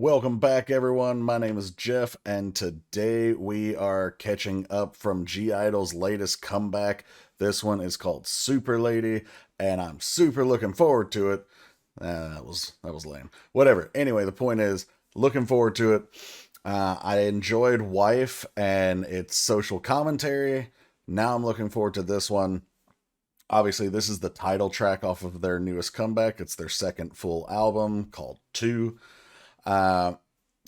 Welcome back, everyone. My name is Jeff, and today we are catching up from GI-DLE's latest comeback. This one is called Super Lady, and I'm super looking forward to it. That was lame. Whatever. Anyway, the point is, looking forward to it. I enjoyed Wife and its social commentary. Now I'm looking forward to this one. Obviously, this is the title track off of their newest comeback. It's their second full album called 2. Uh,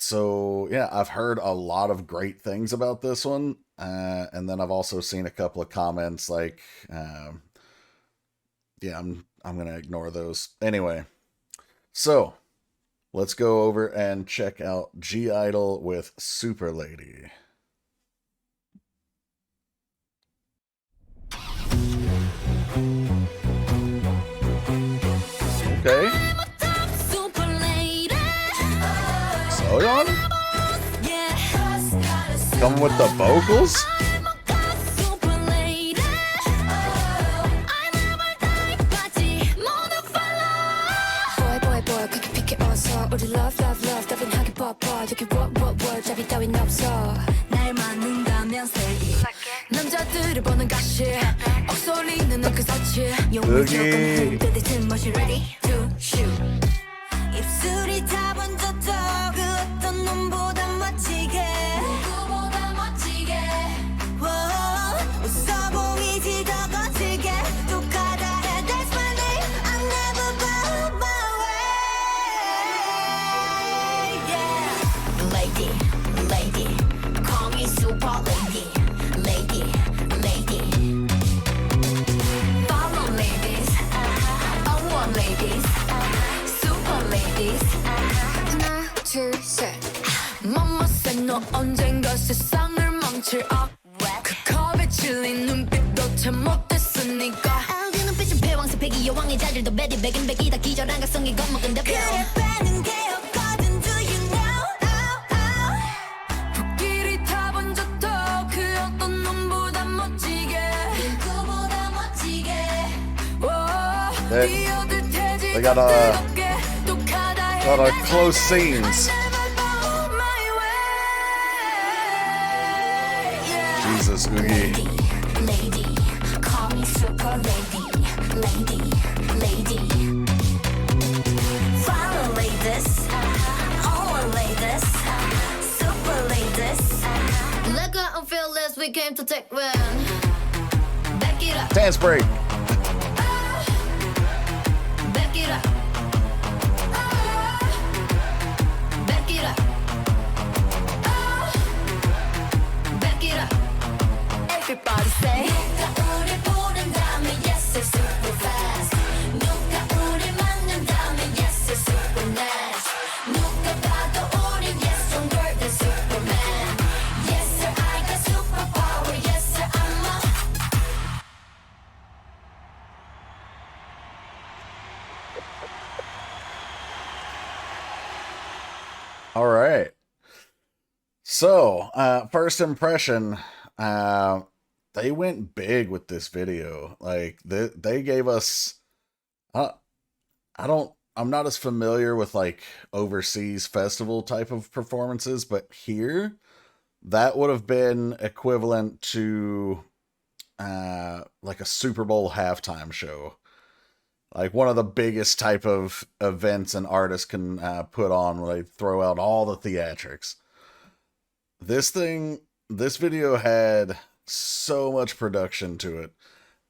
so yeah, I've heard a lot of great things about this one. And then I've also seen a couple of comments like, yeah, I'm gonna ignore those. Anyway, so let's go over and check out G-IDLE with Super Lady. Okay. Soyeon? Coming with the vocals? 입술이 다 번졌어 그 어떤 놈보다 멋지게 누구보다 멋지게 웃어 보이지 더 거칠게 똑같아 해 That's my name I never bow my way yeah. Lady, lady Call me super lady Lady, lady Follow ladies I want ladies 하나 둘셋 맘마세 너 언젠가 세상을 망칠 그 컵에 질린 눈빛도 참 못했으니까 그 눈빛은 패왕새 패기 여왕의 자질도 베리 백인 백이다 기절한 각성이 겁먹은 대표 그래 빼는 게 없거든 do you know 불길이 다 번졌어 그 어떤 놈보다 멋지게 누구보다 멋지게 뛰어들 테지 They got close scenes. Jesus, Oogie. Lady, call me super lady. Lady, lady. Follow ladies, all ladies, super ladies. Let go and feel this, we came to take win. Back it up. Dance break. Back it up. Everybody say 누가 우리 부른다면 yes it's super fast 누가 우리 만난다면 yes it's super nice 누가 봐도 우린 yes stronger than Superman Yes sir I got superpower Yes sir I'm a All right. So, first impression, they went big with this video. Like they gave us, I'm not as familiar with like overseas festival type of performances, but here, that would have been equivalent to, like a Super Bowl halftime show. Like one of the biggest type of events an artist can put on where they throw out all the theatrics. This video had so much production to it.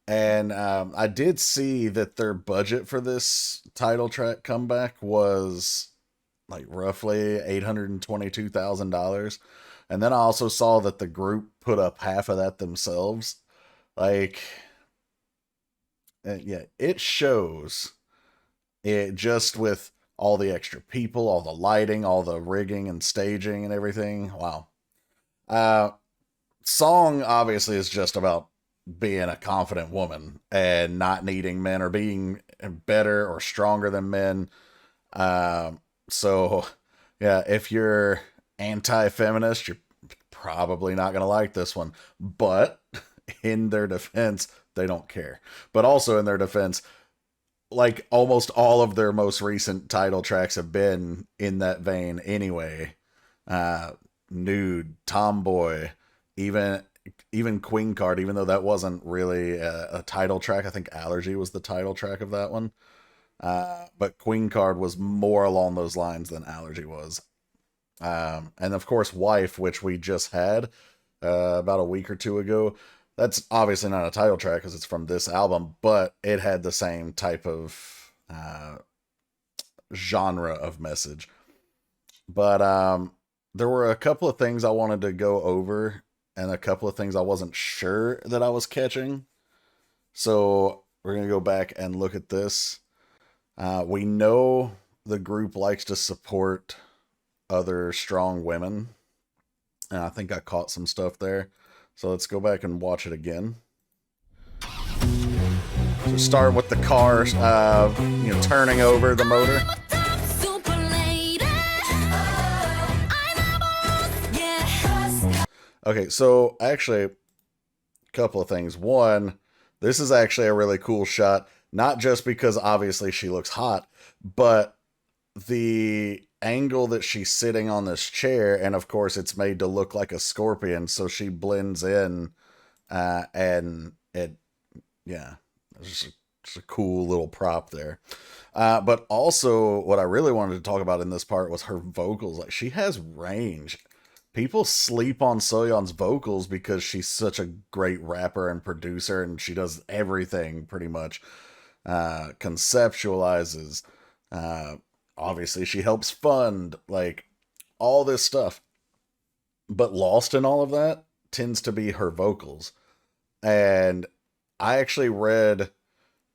And I did see that their budget for this title track comeback was like roughly $822,000. And then I also saw that the group put up half of that themselves. Like, yeah, it shows it just with all the extra people, all the lighting, all the rigging and staging and everything. Wow. Song obviously is just about being a confident woman and not needing men or being better or stronger than men. So yeah, if you're anti-feminist, you're probably not going to like this one, but in their defense, they don't care. But also in their defense, like almost all of their most recent title tracks have been in that vein anyway. Uh, Nude, Tomboy, even Queen Card, even though that wasn't really a title track. I think Allergy was the title track of that one. But Queen Card was more along those lines than Allergy was. And of course, Wife, which we just had about a week or two ago. That's obviously not a title track because it's from this album, but it had the same type of genre of message. But there were a couple of things I wanted to go over and a couple of things I wasn't sure that I was catching. So we're going to go back and look at this. We know the group likes to support other strong women. And I think I caught some stuff there. So let's go back and watch it again. So start with the car, turning over the motor. Okay, so actually, a couple of things. One, this is actually a really cool shot, not just because obviously she looks hot, but the angle that she's sitting on this chair, and of course it's made to look like a scorpion, so she blends in, and it, yeah, it's just a cool little prop there. But also, what I really wanted to talk about in this part was her vocals. Like, she has range. People sleep on Soyeon's vocals because she's such a great rapper and producer, and she does everything pretty much. Conceptualizes. Obviously, she helps fund, like, all this stuff. But lost in all of that tends to be her vocals. And I actually read,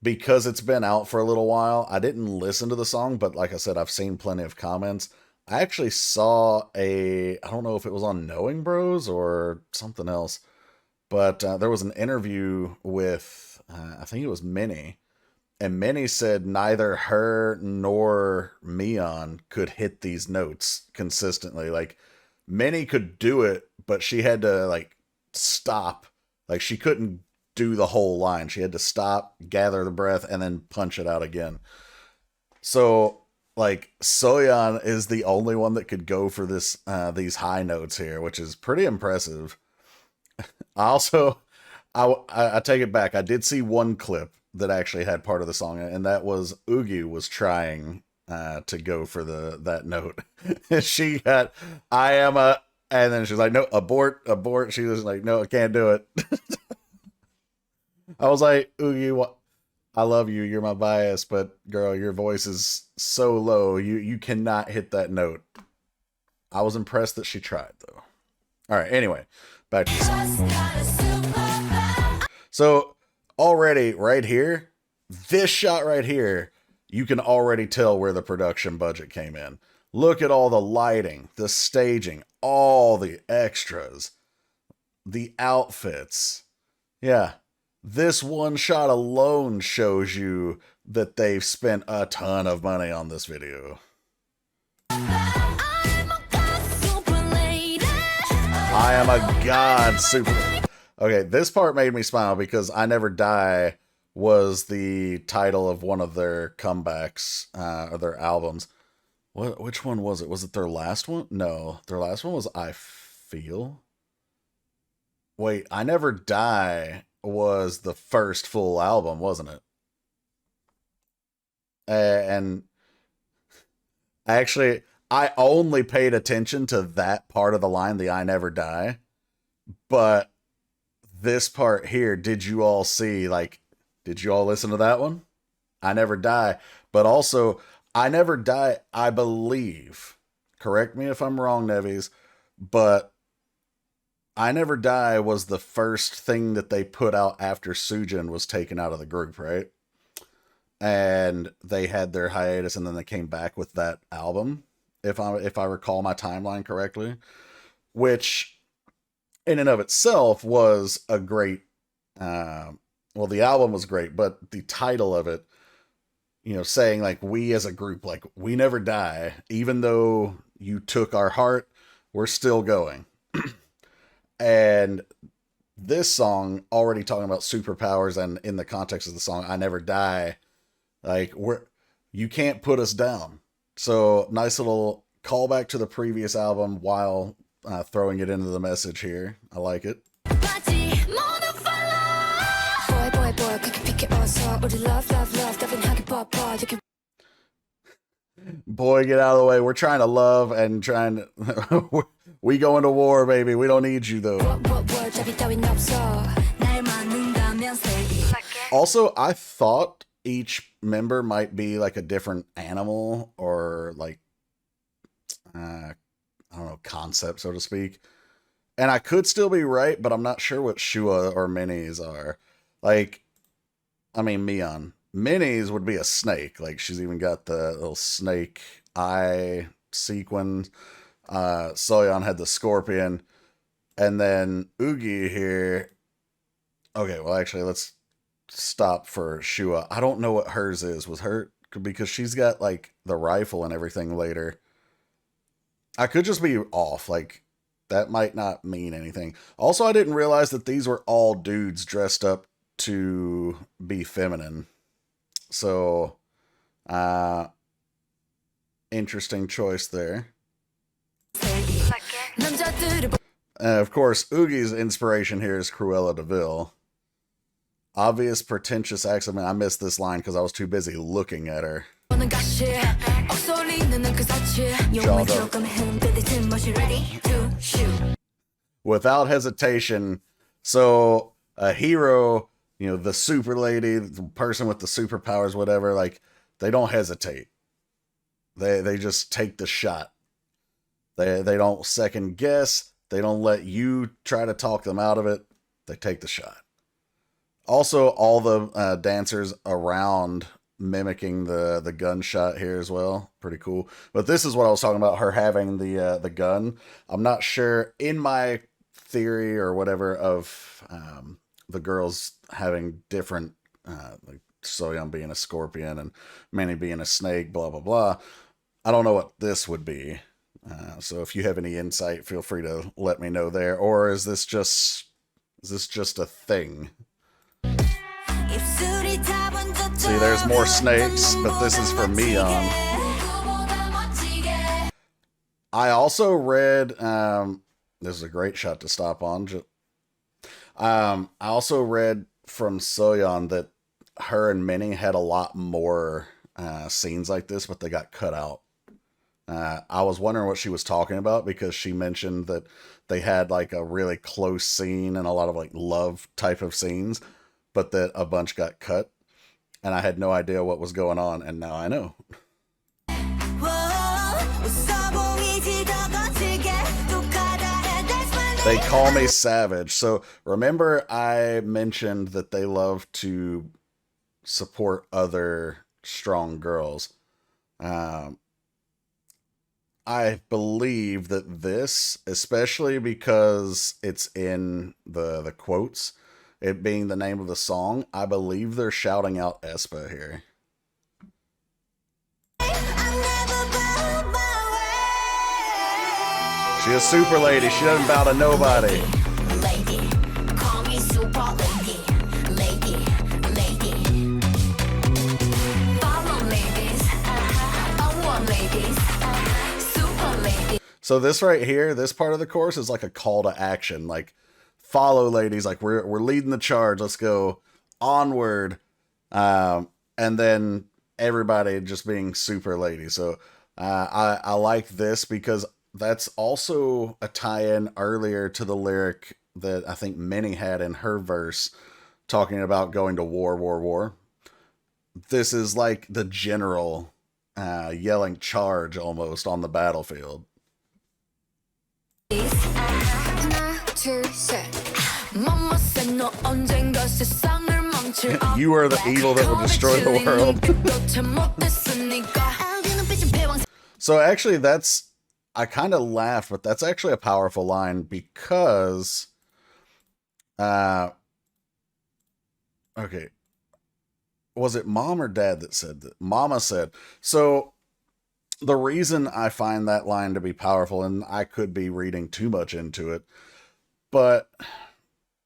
because it's been out for a little while, I didn't listen to the song, but like I said, I've seen plenty of comments. I actually saw I don't know if it was on Knowing Bros or something else, but there was an interview with, I think it was Minnie, and Minnie said neither her nor Mion could hit these notes consistently. Like, Minnie could do it, but she had to, like, stop. Like, she couldn't do the whole line. She had to stop, gather the breath, and then punch it out again. So, like, Soyeon is the only one that could go for these high notes here, which is pretty impressive. I also, I take it back. I did see one clip that actually had part of the song, and that was Oogie was trying to go for that note. She got, I am a, and then she's like, no, abort. She was like, no, I can't do it. I was like, Oogie, what? I love you. You're my bias, but girl, your voice is so low. You cannot hit that note. I was impressed that she tried, though. All right. Anyway, back to the song. So already right here, this shot right here, you can already tell where the production budget came in. Look at all the lighting, the staging, all the extras, the outfits. Yeah. This one shot alone shows you that they've spent a ton of money on this video. I am a god super. Okay, this part made me smile because I Never Die was the title of one of their comebacks, or their albums. Which one was it? Was it their last one? No, their last one was I Feel. Wait, I Never Die was the first full album, wasn't it? And actually, I only paid attention to that part of the line, the I Never Die. But this part here, did you all see, like, did you all listen to that one? I Never Die. But also, I Never Die, I believe, correct me if I'm wrong, Nevies, but I Never Die was the first thing that they put out after Sujin was taken out of the group, right? And they had their hiatus, and then they came back with that album, if I recall my timeline correctly, which in and of itself was a great, well, the album was great, but the title of it, saying, like, we as a group, like, we never die, even though you took our heart, we're still going. And this song, already talking about superpowers, and in the context of the song I Never Die, Like you can't put us down. So nice little callback to the previous album while throwing it into the message here. I like it. Boy, get out of the way. We're trying to love and trying to... we go into war, baby. We don't need you, though. Also, I thought each member might be like a different animal or like, I don't know, concept, so to speak. And I could still be right, but I'm not sure what Shua or Minis are. Like, I mean, Mion. Minis would be a snake. Like, she's even got the little snake eye sequin. Soyeon had the scorpion. And then Oogie here. Okay, well, actually, let's stop for Shua. I don't know what hers is. Was her... Because she's got, like, the rifle and everything later. I could just be off. Like, that might not mean anything. Also, I didn't realize that these were all dudes dressed up to be feminine. So, interesting choice there. Of course, Oogie's inspiration here is Cruella de Vil. Obvious pretentious accent. I missed this line because I was too busy looking at her. Without hesitation. So, a hero, you know, the super lady, the person with the superpowers, whatever, like, they don't hesitate. They just take the shot. They don't second guess. They don't let you try to talk them out of it. They take the shot. Also, all the dancers around mimicking the gunshot here as well. Pretty cool. But this is what I was talking about, her having the gun. I'm not sure, in my theory or whatever of the girls having different, like Soyeon being a scorpion and Manny being a snake, blah, blah, blah. I don't know what this would be. So if you have any insight, feel free to let me know there. Or is this just a thing? See, there's more snakes, but this is for Mion. I also read, this is a great shot to stop on. I also read from Soyeon that her and Minnie had a lot more scenes like this, but they got cut out. I was wondering what she was talking about because she mentioned that they had like a really close scene and a lot of like love type of scenes, but that a bunch got cut. And I had no idea what was going on, and now I know. They call me savage. So remember I mentioned that they love to support other strong girls. I believe that this, especially because it's in the quotes, it being the name of the song, I believe they're shouting out Aespa here. She's a super lady. She doesn't bow to nobody. Lady, call me super lady. Lady, lady. Follow ladies. I want ladies. Super lady. So this right here, this part of the chorus is like a call to action. Like, follow ladies, like we're leading the charge, let's go onward. And then everybody just being super lady. So I like this because that's also a tie-in earlier to the lyric that I think Minnie had in her verse talking about going to war, war, war. This is like the general yelling charge almost on the battlefield. You are the evil that will destroy the world. So actually that's, I kind of laughed, but that's actually a powerful line because, okay, was it mom or dad that said that? Mama said. So the reason I find that line to be powerful, and I could be reading too much into it, but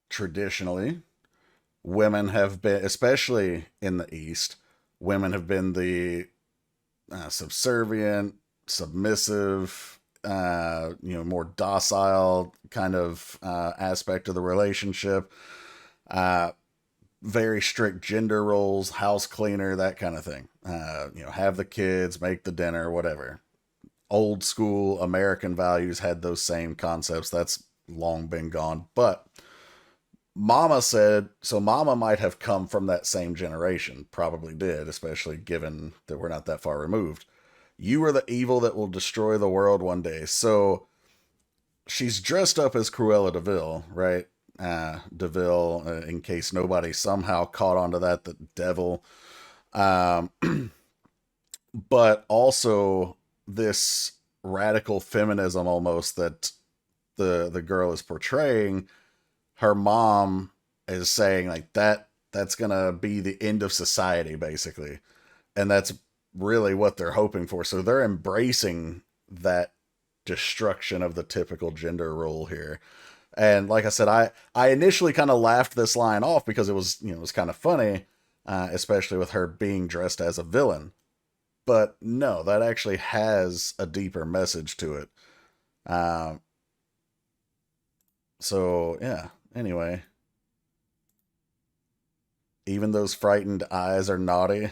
traditionally, women have been, especially in the East, women have been the subservient, submissive, more docile kind of aspect of the relationship. Very strict gender roles, house cleaner, that kind of thing. Have the kids, make the dinner, whatever. Old school American values had those same concepts. That's long been gone. But Mama said, so Mama might have come from that same generation, probably did, especially given that we're not that far removed. You are the evil that will destroy the world one day. So she's dressed up as Cruella DeVille, right? DeVille, in case nobody somehow caught on to that, the devil. But also this radical feminism almost that the girl is portraying. Her mom is saying like that's gonna be the end of society, basically. And that's really what they're hoping for. So they're embracing that destruction of the typical gender role here. And like I said, I initially kind of laughed this line off because it was kind of funny, especially with her being dressed as a villain. But no, that actually has a deeper message to it. So yeah, anyway. Even those frightened eyes are naughty.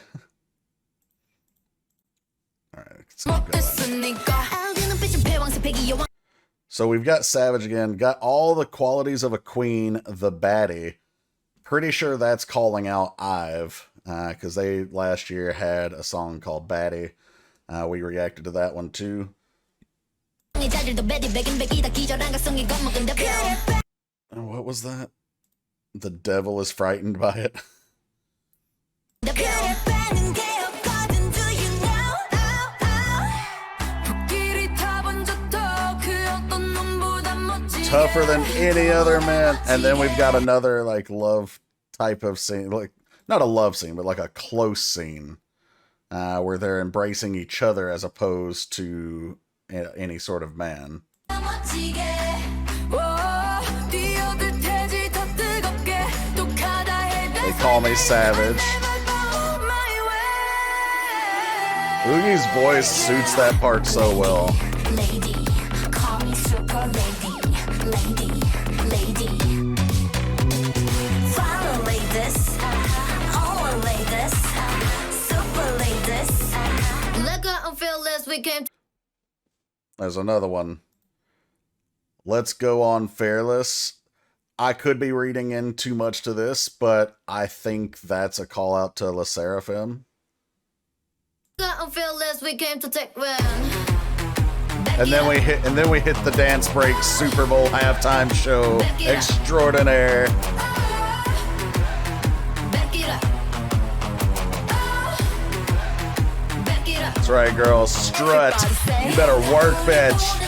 Alright, let's keep going. So we've got Savage again. Got all the qualities of a queen, the baddie. Pretty sure that's calling out Ive. Because they last year had a song called Baddie. We reacted to that one too. And what was that? The devil is frightened by it. Tougher than any other man. And then we've got another like love type of scene, like not a love scene, but like a close scene, where they're embracing each other as opposed to any sort of man. They call me savage. Oogie's voice suits that part so well. Lady, call me super lady, lady. Follow ladies, all ladies, super ladies. Let go and feel less, we came. There's another one. Let's go on Fearless. I could be reading in too much to this, but I think that's a call out to La Seraphim. We came to take and then we hit the dance break Super Bowl halftime show extraordinaire. That's right, girls. Strut. You better work, bitch.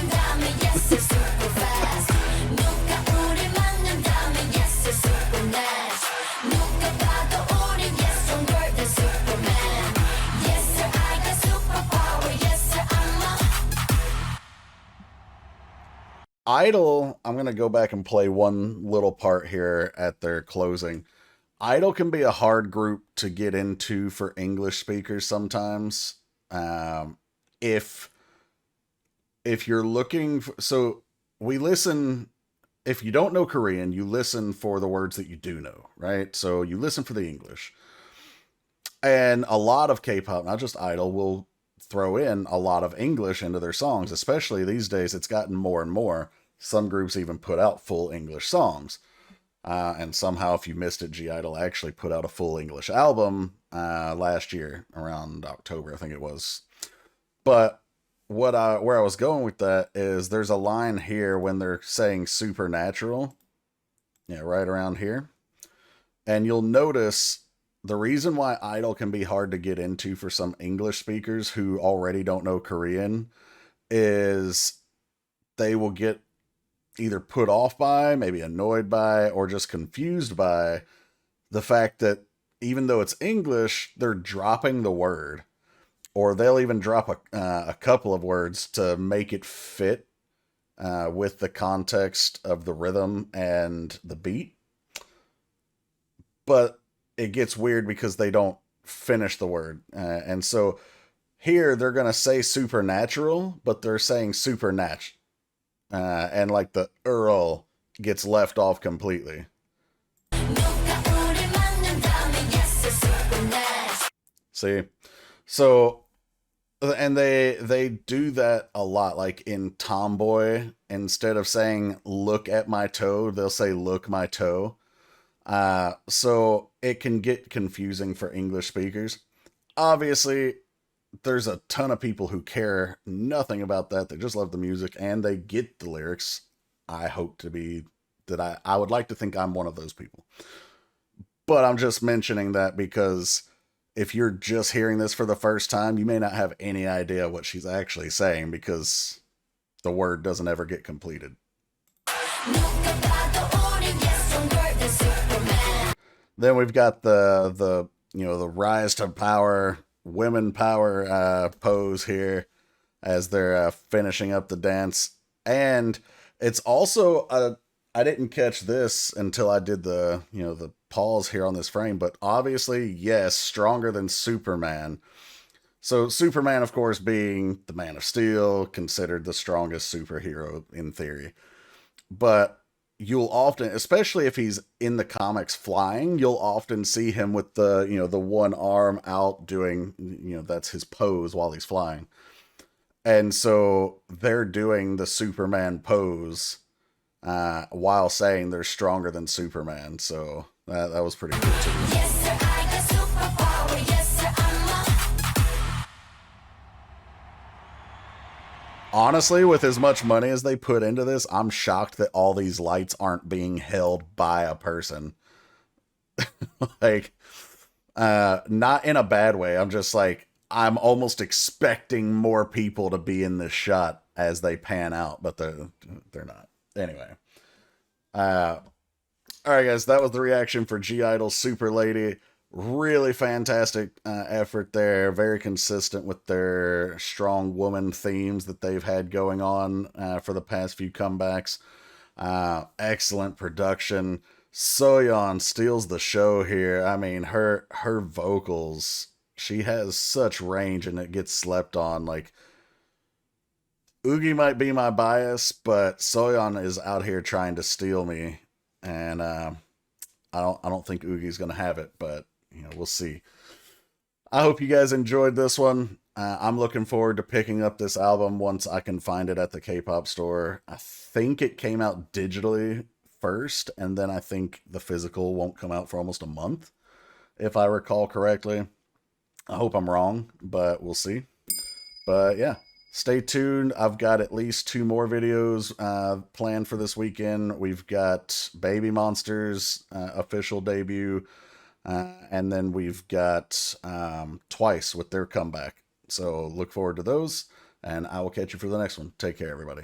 I-DLE, I'm going to go back and play one little part here at their closing. I-DLE can be a hard group to get into for English speakers sometimes. If you're looking for, so we listen, if you don't know Korean, you listen for the words that you do know, right? So you listen for the English. And a lot of K-pop, not just I-DLE, will throw in a lot of English into their songs, especially these days. It's gotten more and more. Some groups even put out full English songs. And somehow, if you missed it, GI-DLE actually put out a full English album last year, around October, I think it was. But where I was going with that is there's a line here when they're saying supernatural. Yeah, right around here. And you'll notice the reason why I-DLE can be hard to get into for some English speakers who already don't know Korean is they will get either put off by, maybe annoyed by, or just confused by the fact that even though it's English, they're dropping the word. Or they'll even drop a couple of words to make it fit with the context of the rhythm and the beat. But it gets weird because they don't finish the word. And so here they're going to say supernatural, but they're saying supernatch. And like the Earl gets left off completely. See? So, and they do that a lot. Like in Tomboy, instead of saying look at my toe, they'll say look my toe. So it can get confusing for English speakers. Obviously, there's a ton of people who care nothing about that. They just love the music and they get the lyrics. I hope to be that I would like to think I'm one of those people. But I'm just mentioning that because if you're just hearing this for the first time, you may not have any idea what she's actually saying because the word doesn't ever get completed. Then we've got the the rise to power, women power pose here as they're finishing up the dance. And it's also I didn't catch this until I did the the pause here on this frame, but obviously, yes, stronger than Superman. So Superman, of course, being the Man of Steel, considered the strongest superhero in theory. But you'll often, especially if he's in the comics flying, you'll often see him with the the one arm out doing that's his pose while he's flying. And so they're doing the Superman pose while saying they're stronger than Superman. So that was pretty cool too. Yes, sir, I got superpower. Yes, sir, honestly, with as much money as they put into this, I'm shocked that all these lights aren't being held by a person. Like, not in a bad way. I'm just like, I'm almost expecting more people to be in this shot as they pan out, but they're not. Anyway. Alright guys, that was the reaction for GI-DLE Super Lady. Really fantastic effort there. Very consistent with their strong woman themes that they've had going on for the past few comebacks. Excellent production. Soyeon steals the show here. I mean, her vocals, she has such range and it gets slept on. Like, Oogie might be my bias, but Soyeon is out here trying to steal me. And I don't think Oogie's gonna have it, but we'll see. I hope you guys enjoyed this one. I'm looking forward to picking up this album once I can find it at the K-pop store. I think it came out digitally first, and then I think the physical won't come out for almost a month, if I recall correctly. I hope I'm wrong, but we'll see. But yeah, stay tuned. I've got at least 2 more videos planned for this weekend. We've got Baby Monster's official debut, and then we've got Twice with their comeback. So look forward to those, and I will catch you for the next one. Take care, everybody.